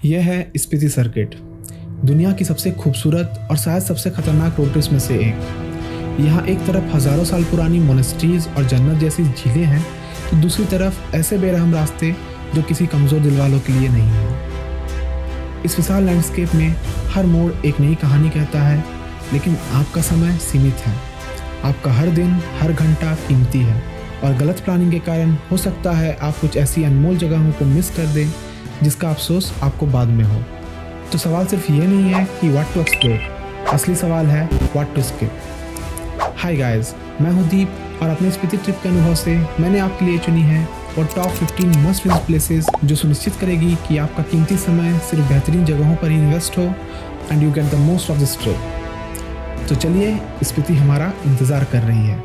यह है स्पीति सर्किट, दुनिया की सबसे खूबसूरत और शायद सबसे खतरनाक रोड ट्रिप्स में से एक। यहाँ एक तरफ हज़ारों साल पुरानी मोनेस्ट्रीज और जन्नत जैसी झीलें हैं, तो दूसरी तरफ ऐसे बेरहम रास्ते जो किसी कमज़ोर दिल वालों के लिए नहीं हैं। इस विशाल लैंडस्केप में हर मोड़ एक नई कहानी कहता है, लेकिन आपका समय सीमित है। आपका हर दिन, हर घंटा कीमती है और गलत प्लानिंग के कारण हो सकता है आप कुछ ऐसी अनमोल जगहों को मिस कर दें जिसका अफसोस आपको बाद में हो। तो सवाल सिर्फ ये नहीं है कि व्हाट टू एक्सप्लोर, असली सवाल है what to skip. Hi guys, मैं हूँ दीप और अपने स्पीति ट्रिप के अनुभव से मैंने आपके लिए चुनी है और टॉप 15 मस्ट विजिट प्लेसेस जो सुनिश्चित करेगी कि आपका कीमती समय सिर्फ बेहतरीन जगहों पर ही इन्वेस्ट हो and you get the most of this trip. तो चलिए, स्पीति हमारा इंतज़ार कर रही है।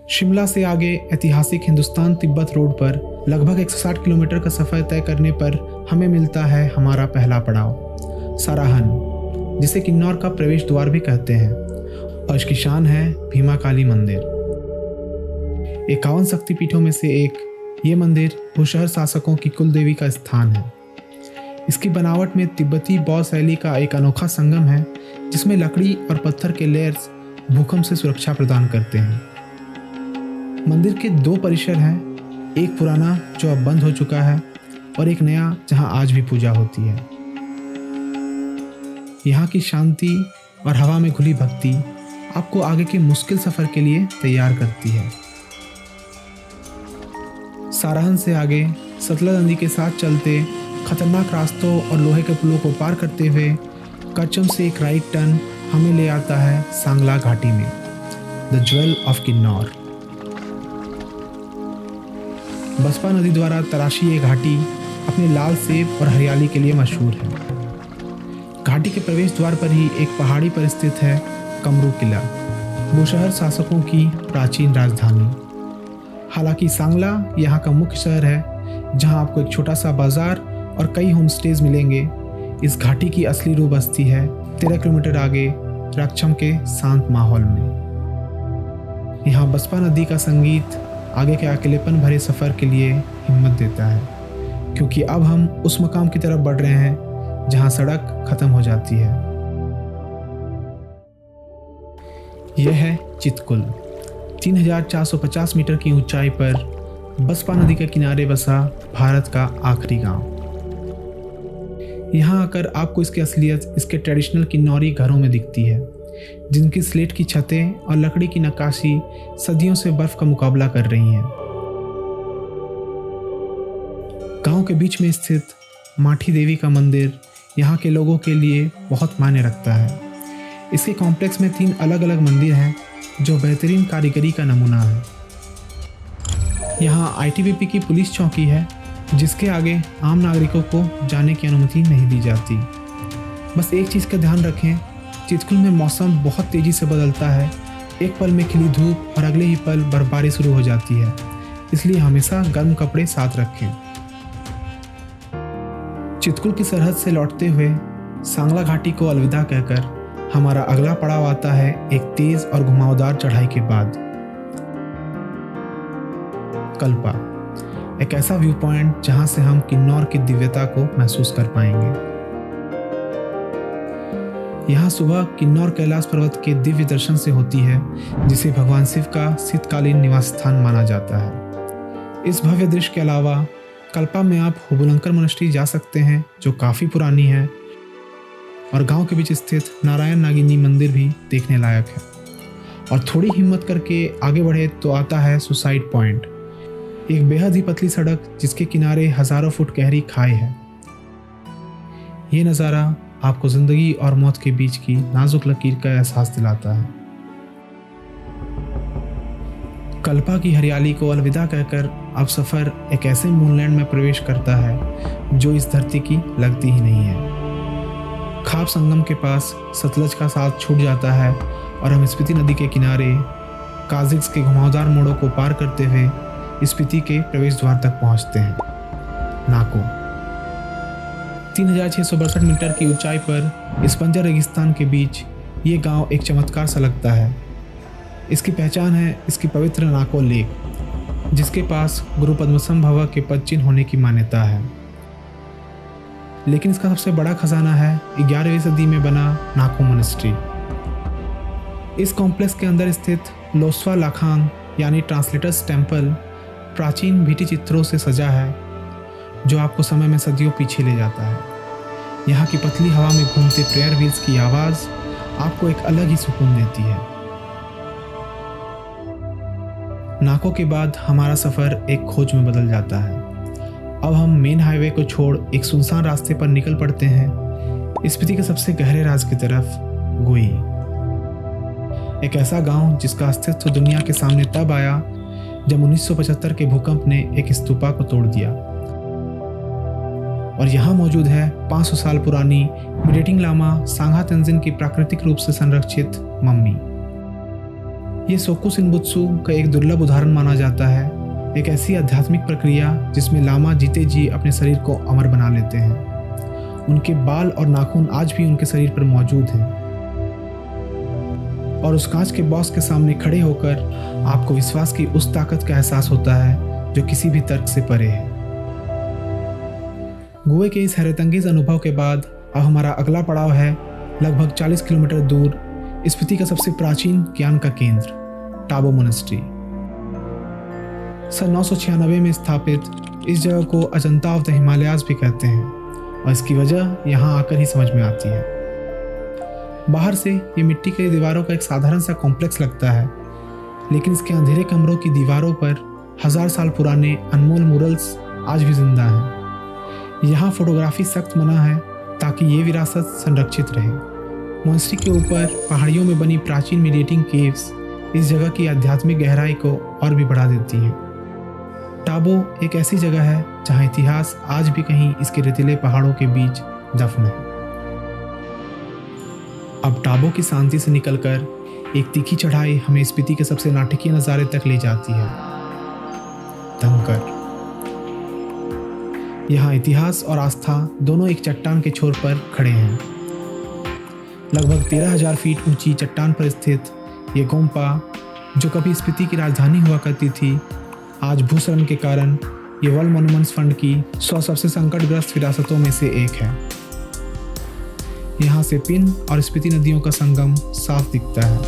शिमला से आगे ऐतिहासिक हिंदुस्तान तिब्बत रोड पर लगभग 160 किलोमीटर का सफ़र तय करने पर हमें मिलता है हमारा पहला पड़ाव, साराहन, जिसे किन्नौर का प्रवेश द्वार भी कहते हैं, और इसकी शान है भीमा काली मंदिर। 51 शक्तिपीठों में से एक, ये मंदिर भूशहर शासकों की कुल देवी का स्थान है। इसकी बनावट में तिब्बती बौद्ध शैली का एक अनोखा संगम है, जिसमें लकड़ी और पत्थर के लेयर्स भूकंप से सुरक्षा प्रदान करते हैं। मंदिर के 2 परिसर हैं, एक पुराना जो अब बंद हो चुका है और एक नया जहां आज भी पूजा होती है। यहाँ की शांति और हवा में घुली भक्ति आपको आगे के मुश्किल सफ़र के लिए तैयार करती है। साराहन से आगे सतलज नदी के साथ चलते खतरनाक रास्तों और लोहे के पुलों को पार करते हुए कच्चम से एक राइट टर्न हमें ले आता है सांगला घाटी में, the jewel of Kinnaur. Baspa नदी द्वारा तराशी ये घाटी अपने लाल सेब और हरियाली के लिए मशहूर है। घाटी के प्रवेश द्वार पर ही एक पहाड़ी पर स्थित है कमरू किला, भूशहर शासकों की प्राचीन राजधानी। हालांकि सांगला यहाँ का मुख्य शहर है, जहाँ आपको एक छोटा सा बाजार और कई होम स्टेज मिलेंगे। इस घाटी की असली रूह बसती है 13 किलोमीटर आगे रक्षम के शांत माहौल में। यहाँ बसपा नदी का संगीत आगे के अकेलेपन भरे सफ़र के लिए हिम्मत देता है, क्योंकि अब हम उस मकाम की तरफ बढ़ रहे हैं जहां सड़क खत्म हो जाती है। यह है चितकुल, 3450 मीटर की ऊंचाई पर बसपा नदी के किनारे बसा भारत का आखिरी गांव। यहां आकर आपको इसकी असलियत इसके ट्रेडिशनल किन्नौरी घरों में दिखती है, जिनकी स्लेट की छतें और लकड़ी की नक्काशी सदियों से बर्फ का मुकाबला कर रही हैं। गांव के बीच में स्थित माठी देवी का मंदिर यहाँ के लोगों के लिए बहुत मायने रखता है। इसके कॉम्प्लेक्स में 3 अलग अलग मंदिर हैं जो बेहतरीन कारीगरी का नमूना है। यहाँ ITBP की पुलिस चौकी है, जिसके आगे आम नागरिकों को जाने की अनुमति नहीं दी जाती। बस एक चीज़ का ध्यान रखें, चितकुल में मौसम बहुत तेज़ी से बदलता है। एक पल में खिली धूप और अगले ही पल बर्फबारी शुरू हो जाती है, इसलिए हमेशा गर्म कपड़े साथ रखें। चितकुल की सरहद से लौटते हुए सांगला घाटी को अलविदा कहकर हमारा अगला पड़ाव आता है एक तेज और घुमावदार चढ़ाई के बाद, कल्पा, एक ऐसा व्यू पॉइंट जहां से हम किन्नौर की दिव्यता को महसूस कर पाएंगे। यहाँ सुबह किन्नौर कैलाश पर्वत के दिव्य दर्शन से होती है, जिसे भगवान शिव का शीतकालीन निवास स्थान माना जाता है। इस भव्य दृश्य के अलावा कल्पा में आप हुबुलंकर मोनेस्ट्री जा सकते हैं, जो काफ़ी पुरानी है, और गांव के बीच स्थित नारायण नागिनी मंदिर भी देखने लायक है। और थोड़ी हिम्मत करके आगे बढ़े तो आता है सुसाइड पॉइंट, एक बेहद ही पतली सड़क जिसके किनारे हज़ारों फुट गहरी खाई है। ये नज़ारा आपको ज़िंदगी और मौत के बीच की नाजुक लकीर का एहसास दिलाता है। कल्पा की हरियाली को अलविदा कहकर अब सफ़र एक ऐसे मूनलैंड में प्रवेश करता है जो इस धरती की लगती ही नहीं है। खाप संगम के पास सतलज का साथ छूट जाता है और हम स्पीति नदी के किनारे काजिक्स के घुमावदार मोड़ों को पार करते हुए स्पीति के प्रवेश द्वार तक पहुंचते हैं, नाको। 3662 मीटर की ऊंचाई पर इस बंजर रेगिस्तान के बीच ये गांव एक चमत्कार सा लगता है। इसकी पहचान है इसकी पवित्र नाको लेक, जिसके पास गुरु पद्मसंभव के पद चिन्ह होने की मान्यता है। लेकिन इसका सबसे बड़ा खजाना है 11वीं सदी में बना नाको मोनेस्ट्री। इस कॉम्प्लेक्स के अंदर स्थित लोस्वा लाखांग यानी ट्रांसलेटर्स टेम्पल प्राचीन भित्ति चित्रों से सजा है, जो आपको समय में सदियों पीछे ले जाता है। यहाँ की पतली हवा में घूमते प्रेयर व्हील्स की आवाज़ आपको एक अलग ही सुकून देती है। नाको के बाद हमारा सफ़र एक खोज में बदल जाता है। अब हम मेन हाईवे को छोड़ एक सुनसान रास्ते पर निकल पड़ते हैं, स्पीति के सबसे गहरे राज की तरफ, गुई। एक ऐसा गांव जिसका अस्तित्व दुनिया के सामने तब आया जब 1975 के भूकंप ने एक स्तूपा को तोड़ दिया। और यहाँ मौजूद है 500 साल पुरानी मिडेटिंग लामा सांगा तेंजिन की प्राकृतिक रूप से संरक्षित मम्मी। ये सोकु शिनबुत्सु का एक दुर्लभ उदाहरण माना जाता है, एक ऐसी आध्यात्मिक प्रक्रिया जिसमें लामा जीते जी अपने शरीर को अमर बना लेते हैं। उनके बाल और नाखून आज भी उनके शरीर पर मौजूद हैं, और उस कांच के बॉक्स के सामने खड़े होकर आपको विश्वास की उस ताकत का एहसास होता है जो किसी भी तर्क से परे है। गुए के इस हैरतअंगेज अनुभव के बाद अब हमारा अगला पड़ाव है लगभग 40 किलोमीटर दूर स्पीति का सबसे प्राचीन ज्ञान का केंद्र, टाबो मोनेस्ट्री। सन 996 में स्थापित इस जगह को अजंता ऑफ द हिमालयाज भी कहते हैं, और इसकी वजह यहाँ आकर ही समझ में आती है। बाहर से ये मिट्टी की दीवारों का एक साधारण सा कॉम्प्लेक्स लगता है, लेकिन इसके अंधेरे कमरों की दीवारों पर 1000 साल पुराने अनमोल मुरल्स आज भी जिंदा हैं। यहाँ फोटोग्राफी सख्त मना है ताकि ये विरासत संरक्षित रहे। मोनेस्ट्री के ऊपर पहाड़ियों में बनी प्राचीन मेडिटेटिंग केव्स इस जगह की आध्यात्मिक गहराई को और भी बढ़ा देती हैं। टाबो एक ऐसी जगह है जहाँ इतिहास आज भी कहीं इसके रेतीले पहाड़ों के बीच दफन है। अब टाबो की शांति से निकलकर एक तीखी चढ़ाई हमें स्पीति के सबसे नाटकीय नज़ारे तक ले जाती है, धनकर। यहाँ इतिहास और आस्था दोनों एक चट्टान के छोर पर खड़े हैं। लगभग 13,000 फीट ऊंची चट्टान पर स्थित ये गोम्पा, जो कभी स्पीति की राजधानी हुआ करती थी, आज भूस्खलन के कारण ये वर्ल्ड मॉन्यूमेंट्स फंड की 100 सबसे संकटग्रस्त विरासतों में से एक है। यहाँ से पिन और स्पीति नदियों का संगम साफ दिखता है।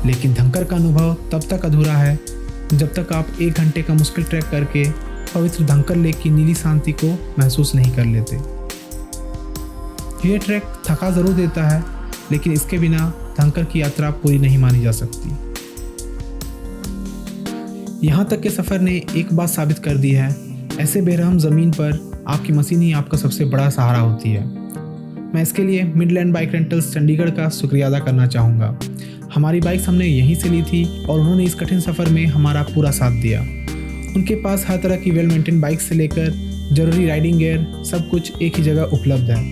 लेकिन धनकर का अनुभव तब तक अधूरा है जब तक आप 1 घंटे का मुश्किल ट्रैक करके पवित्र धनकर लेक की नीली शांति को महसूस नहीं कर लेते। यह ट्रैक थका जरूर देता है, लेकिन इसके बिना धनकर की यात्रा पूरी नहीं मानी जा सकती। यहाँ तक के सफर ने एक बात साबित कर दी है, ऐसे बेरहम जमीन पर आपकी मशीन ही आपका सबसे बड़ा सहारा होती है। मैं इसके लिए मिडलैंड बाइक रेंटल्स चंडीगढ़ का शुक्रिया अदा करना चाहूँगा। हमारी बाइक्स हमने यहीं से ली थी और उन्होंने इस कठिन सफ़र में हमारा पूरा साथ दिया। उनके पास हर तरह की वेल मेंटेन बाइक से लेकर जरूरी राइडिंग गियर सब कुछ एक ही जगह उपलब्ध है,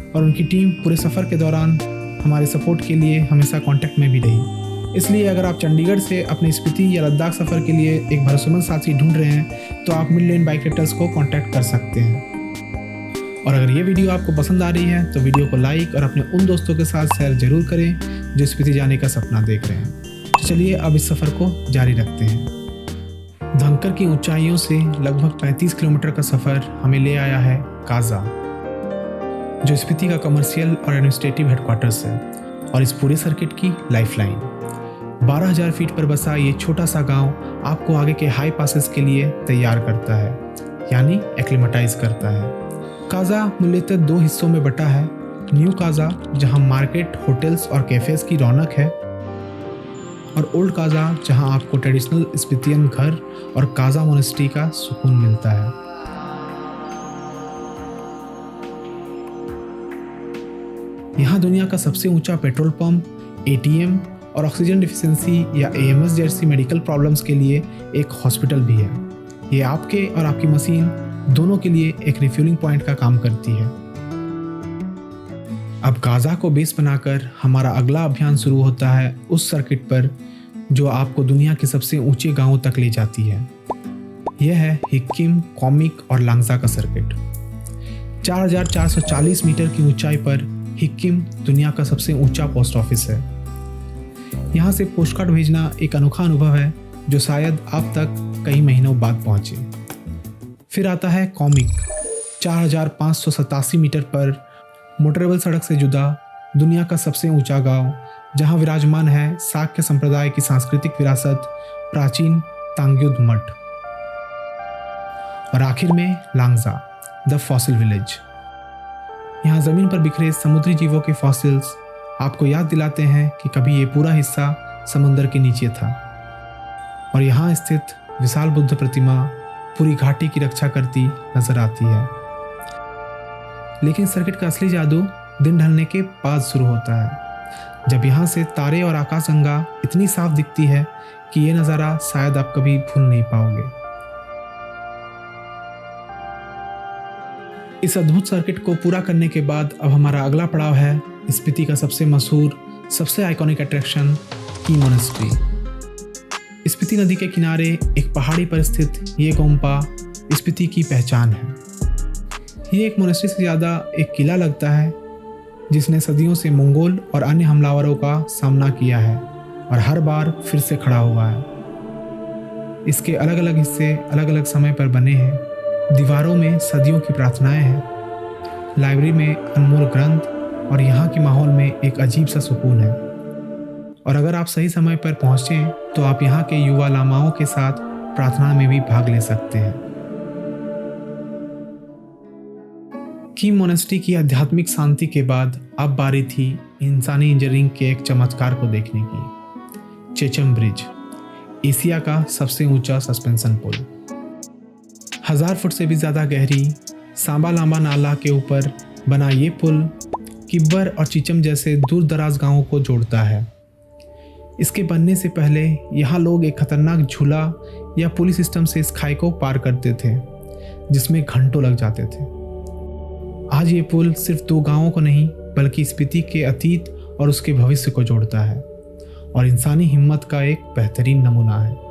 और उनकी टीम पूरे सफ़र के दौरान हमारे सपोर्ट के लिए हमेशा कांटेक्ट में भी रही। इसलिए अगर आप चंडीगढ़ से अपने स्पीति या लद्दाख सफ़र के लिए एक भरोसेमंद साथी ढूंढ रहे हैं तो आप मिडलैंड बाइक रेंटल्स को कांटेक्ट कर सकते हैं। और अगर ये वीडियो आपको पसंद आ रही है तो वीडियो को लाइक और अपने उन दोस्तों के साथ शेयर जरूर करें जो स्पीति जाने का सपना देख रहे हैं। तो चलिए अब इस सफ़र को जारी रखते हैं। धनकर की ऊंचाइयों से लगभग 35 किलोमीटर का सफ़र हमें ले आया है काजा, जो स्पीति का कमर्शियल और एडमिनिस्ट्रेटिव हेडक्वार्टर्स है और इस पूरे सर्किट की लाइफलाइन। 12,000 फीट पर बसा ये छोटा सा गांव आपको आगे के हाई पासेस के लिए तैयार करता है, यानी एक्लिमेटाइज करता है। काजा मूलतः 2 हिस्सों में बटा है। न्यू काजा, जहां मार्केट, होटल्स और कैफेज की रौनक है, और ओल्ड काजा, जहां आपको ट्रेडिशनल स्पीतियन घर और काजा मोनेस्ट्री का सुकून मिलता है। यहाँ दुनिया का सबसे ऊंचा पेट्रोल पंप, एटीएम और ऑक्सीजन डिफिशियंसी या एएमएस जैसी मेडिकल प्रॉब्लम्स के लिए एक हॉस्पिटल भी है। ये आपके और आपकी मशीन दोनों के लिए एक रिफ्यूलिंग पॉइंट का काम करती है। अब काजा को बेस बनाकर हमारा अगला अभियान शुरू होता है उस सर्किट पर जो आपको दुनिया के सबसे ऊंचे गांवों तक ले जाती है। यह है हिक्किम, कॉमिक और लांगजा का सर्किट। 4,440 मीटर की ऊंचाई पर हिक्किम दुनिया का सबसे ऊंचा पोस्ट ऑफिस है। यहाँ से पोस्टकार्ड भेजना एक अनोखा अनुभव है जो शायद आप तक कई महीनों बाद पहुँचे। फिर आता है कॉमिक। 4587 मीटर पर मोटरेबल सड़क से जुदा दुनिया का सबसे ऊंचा गांव, जहां विराजमान है साक्य संप्रदाय की सांस्कृतिक विरासत, प्राचीन तांग्युद मठ। और आखिर में लांगजा, द फॉसिल विलेज। यहाँ जमीन पर बिखरे समुद्री जीवों के फॉसिल्स आपको याद दिलाते हैं कि कभी ये पूरा हिस्सा समुद्र के नीचे था। और यहाँ स्थित विशाल बुद्ध प्रतिमा पूरी घाटी की रक्षा करती नजर आती है। लेकिन सर्किट का असली जादू दिन ढलने के बाद शुरू होता है, जब यहाँ से तारे और आकाशगंगा इतनी साफ दिखती है कि ये नज़ारा शायद आप कभी भूल नहीं पाओगे। इस अद्भुत सर्किट को पूरा करने के बाद अब हमारा अगला पड़ाव है स्पीति का सबसे मशहूर, सबसे आइकॉनिक अट्रैक्शन, की मोनेस्ट्री। स्पीति नदी के किनारे एक पहाड़ी पर स्थित ये गोम्पा स्पीति की पहचान है। ये एक मोनेस्ट्री से ज़्यादा एक किला लगता है, जिसने सदियों से मंगोल और अन्य हमलावरों का सामना किया है और हर बार फिर से खड़ा हुआ है। इसके अलग अलग हिस्से अलग अलग समय पर बने हैं। दीवारों में सदियों की प्रार्थनाएं हैं, लाइब्रेरी में अनमोल ग्रंथ और यहाँ के माहौल में एक अजीब सा सुकून है। और अगर आप सही समय पर पहुँचें तो आप यहाँ के युवा लामाओं के साथ प्रार्थना में भी भाग ले सकते हैं। की मोनेस्ट्री की आध्यात्मिक शांति के बाद अब बारी थी इंसानी इंजीनियरिंग के एक चमत्कार को देखने की। चेचम ब्रिज, एशिया का सबसे ऊंचा सस्पेंशन पुल। 1000 फुट से भी ज़्यादा गहरी सांबा लांबा नाला के ऊपर बना ये पुल किब्बर और चिचम जैसे दूर दराज गांवों को जोड़ता है। इसके बनने से पहले यहाँ लोग एक खतरनाक झूला या पुली सिस्टम से इस खाई को पार करते थे, जिसमें घंटों लग जाते थे। आज ये पुल सिर्फ 2 गांवों को नहीं बल्कि स्पीति के अतीत और उसके भविष्य को जोड़ता है और इंसानी हिम्मत का एक बेहतरीन नमूना है।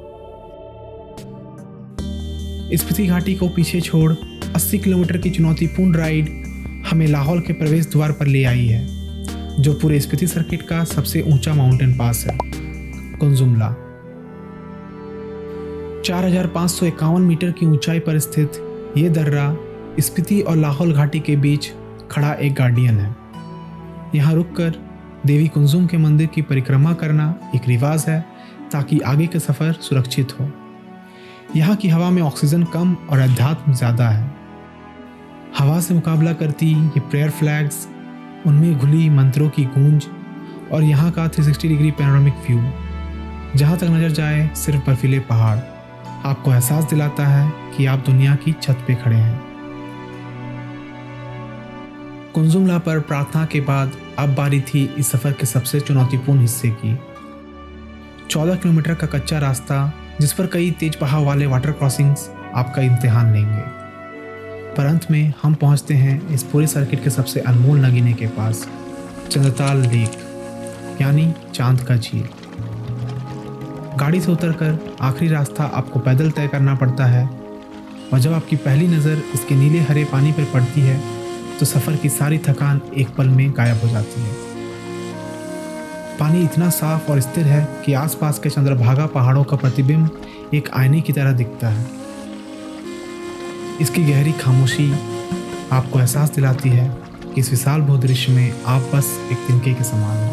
स्पीति घाटी को पीछे छोड़ 80 किलोमीटर की चुनौतीपूर्ण राइड हमें लाहौल के प्रवेश द्वार पर ले आई है, जो पूरे स्पीति सर्किट का सबसे ऊंचा माउंटेन पास है, कुंजुमला। 4551 मीटर की ऊंचाई पर स्थित ये दर्रा स्पीति और लाहौल घाटी के बीच खड़ा एक गार्डियन है। यहाँ रुककर देवी कुंजुम के मंदिर की परिक्रमा करना एक रिवाज है ताकि आगे का सफ़र सुरक्षित हो। यहाँ की हवा में ऑक्सीजन कम और अध्यात्म ज़्यादा है। हवा से मुकाबला करती ये प्रेयर फ्लैग्स, उनमें घुली मंत्रों की गूंज और यहाँ का 360 डिग्री पैनोरामिक व्यू, जहाँ तक नजर जाए सिर्फ बर्फीले पहाड़, आपको एहसास दिलाता है कि आप दुनिया की छत पे खड़े हैं। कुंजुमला पर प्रार्थना के बाद अब बारी थी इस सफ़र के सबसे चुनौतीपूर्ण हिस्से की। 14 किलोमीटर का कच्चा रास्ता, जिस पर कई तेज बहाव वाले वाटर क्रॉसिंग्स आपका इम्तिहान लेंगे। पर अंत में हम पहुंचते हैं इस पूरे सर्किट के सबसे अनमोल नगीने के पास, चंद्रताल लेक, यानी चांद का झील। गाड़ी से उतरकर आखिरी रास्ता आपको पैदल तय करना पड़ता है और जब आपकी पहली नज़र इसके नीले हरे पानी पर पड़ती है तो सफ़र की सारी थकान एक पल में गायब हो जाती है। पानी इतना साफ और स्थिर है कि आसपास के चंद्रभागा पहाड़ों का प्रतिबिंब एक आईने की तरह दिखता है। इसकी गहरी खामोशी आपको एहसास दिलाती है कि इस विशाल भूदृश्य में आप बस एक तिनके के समान हो।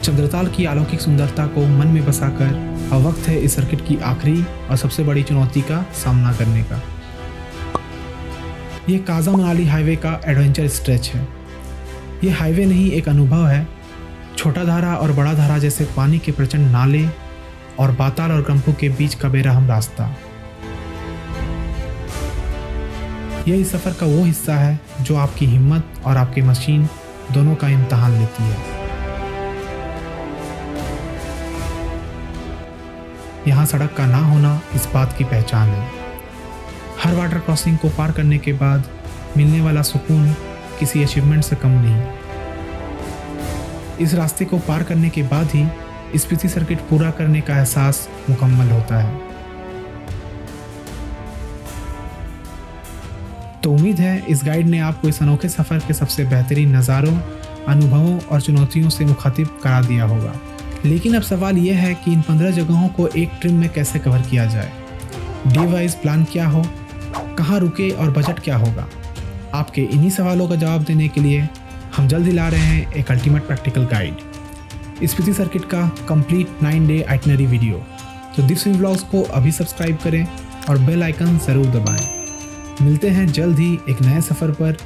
चंद्रताल की अलौकिक सुंदरता को मन में बसाकर अब वक्त है इस सर्किट की आखिरी और सबसे बड़ी चुनौती का सामना करने का। ये काजा मनाली हाईवे का एडवेंचर स्ट्रेच है। ये हाईवे नहीं, एक अनुभव है। छोटा धारा और बड़ा धारा जैसे पानी के प्रचंड नाले और बाताल और गंपू के बीच का बेरहम रास्ता। यह इस सफ़र का वो हिस्सा है जो आपकी हिम्मत और आपकी मशीन दोनों का इम्तहान लेती है। यहाँ सड़क का ना होना इस बात की पहचान है। हर वाटर क्रॉसिंग को पार करने के बाद मिलने वाला सुकून किसी अचीवमेंट से कम नहीं। इस रास्ते को पार करने के बाद ही स्पीति सर्किट पूरा करने का एहसास मुकम्मल होता है। तो उम्मीद है इस गाइड ने आपको इस अनोखे सफ़र के सबसे बेहतरीन नज़ारों अनुभवों और चुनौतियों से मुखातिब करा दिया होगा। लेकिन अब सवाल यह है कि इन 15 जगहों को एक ट्रिप में कैसे कवर किया जाए। डे वाइज प्लान क्या हो, कहाँ रुके और बजट क्या होगा। आपके इन्हीं सवालों का जवाब देने के लिए हम जल्द ही ला रहे हैं एक ultimate practical guide, Spiti circuit का कंप्लीट 9-डे आइटनरी वीडियो। तो दिव्य व्लॉग्स को अभी सब्सक्राइब करें और बेल आइकन ज़रूर दबाएं। मिलते हैं जल्द ही एक नए सफ़र पर।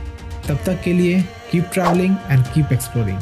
तब तक के लिए keep travelling and keep exploring.